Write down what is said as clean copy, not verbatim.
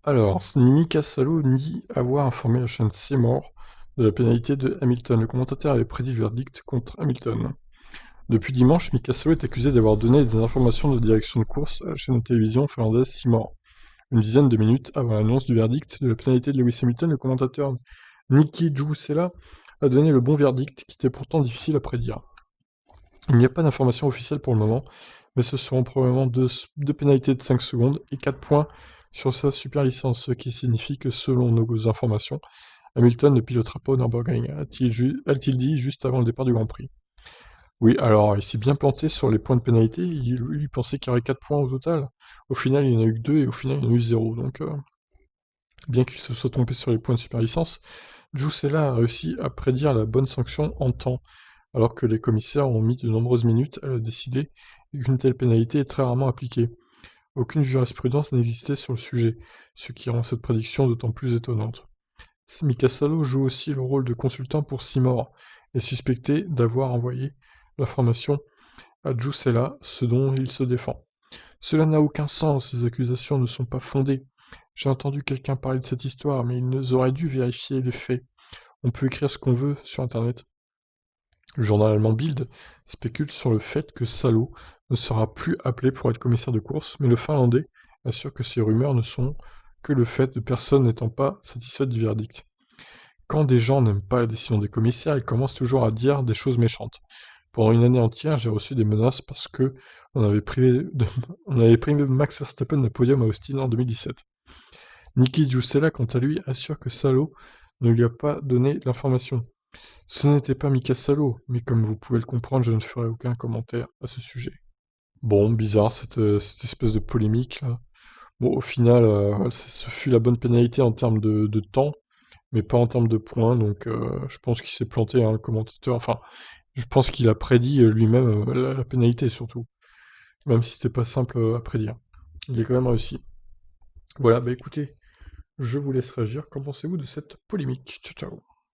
Alors, Mika Salo nie avoir informé la chaîne Seymour de la pénalité de Hamilton. Le commentateur avait prédit le verdict contre Hamilton. Depuis dimanche, Mika Salo est accusé d'avoir donné des informations de direction de course à la chaîne de télévision finlandaise Seymour. Une dizaine de minutes avant l'annonce du verdict de la pénalité de Lewis Hamilton, le commentateur Niki Juusela a donné le bon verdict, qui était pourtant difficile à prédire. Il n'y a pas d'informations officielles pour le moment, mais ce seront probablement deux pénalités de 5 secondes et 4 points sur sa super licence, ce qui signifie que selon nos informations, Hamilton ne pilotera pas au Nürburgring, a-t-il dit juste avant le départ du Grand Prix. Oui, alors il s'est bien planté sur les points de pénalité, il pensait qu'il y aurait 4 points au total. Au final, il n'y en a eu que 2 et au final, il y en a eu 0. Donc, bien qu'il se soit trompé sur les points de super licence, Giusella a réussi à prédire la bonne sanction en temps, alors que les commissaires ont mis de nombreuses minutes à le décider et qu'une telle pénalité est très rarement appliquée. Aucune jurisprudence n'existait sur le sujet, ce qui rend cette prédiction d'autant plus étonnante. Mika Salo joue aussi le rôle de consultant pour Seymour, et est suspecté d'avoir envoyé l'information à Giusella, ce dont il se défend. Cela n'a aucun sens, ces accusations ne sont pas fondées. J'ai entendu quelqu'un parler de cette histoire, mais ils auraient dû vérifier les faits. On peut écrire ce qu'on veut sur Internet. Le journal allemand Bild spécule sur le fait que Salo ne sera plus appelé pour être commissaire de course, mais le Finlandais assure que ces rumeurs ne sont que le fait de personnes n'étant pas satisfaites du verdict. Quand des gens n'aiment pas la décision des commissaires, ils commencent toujours à dire des choses méchantes. Pendant une année entière, j'ai reçu des menaces parce que on avait privé Max Verstappen d'un podium à Austin en 2017. Niki Giussella, quant à lui, assure que Salo ne lui a pas donné l'information. Ce n'était pas Mika Salo, mais comme vous pouvez le comprendre, je ne ferai aucun commentaire à ce sujet. Bon, bizarre cette espèce de polémique là. Bon, au final, ce fut la bonne pénalité en termes de temps, mais pas en termes de points, donc je pense qu'il s'est planté, hein, le commentateur. Enfin, je pense qu'il a prédit lui-même la pénalité surtout, même si c'était pas simple à prédire. Il a quand même réussi. Voilà, bah écoutez, je vous laisse réagir. Qu'en pensez-vous de cette polémique? Ciao ciao.